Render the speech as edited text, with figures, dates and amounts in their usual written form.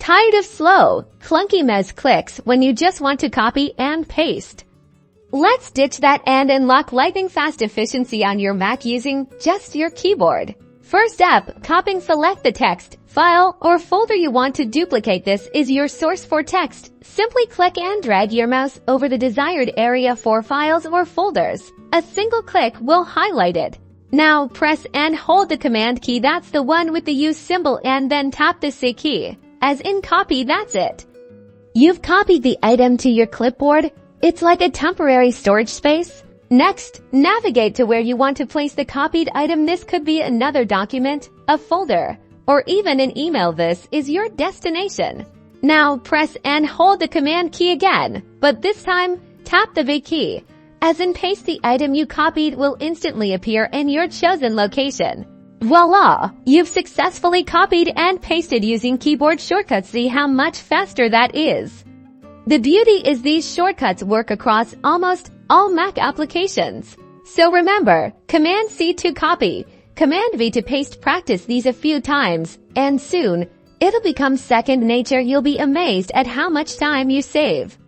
Tired of slow, clunky mez clicks when you just want to copy and paste? Let's ditch that and unlock lightning-fast efficiency on your Mac using just your keyboard. First up, copying. Select the text, file, or folder you want to duplicate. This is your source for text. Simply click and drag your mouse over the desired area for files or folders. A single click will highlight it. Now press and hold the Command key, that's the one with the U symbol, and then tap the C key. As in copy, that's it. You've copied the item to your clipboard. It's like a temporary storage space. Next, navigate to where you want to place the copied item. This could be another document, a folder, or even an email. This is your destination. Now press and hold the Command key again, but this time tap the V key. As in paste, the item you copied will instantly appear in your chosen location. Voila! You've successfully copied and pasted using keyboard shortcuts. See how much faster that is. The beauty is these shortcuts work across almost all Mac applications. So remember, Command C to copy, Command V to paste. Practice these a few times, and soon, it'll become second nature. You'll be amazed at how much time you save.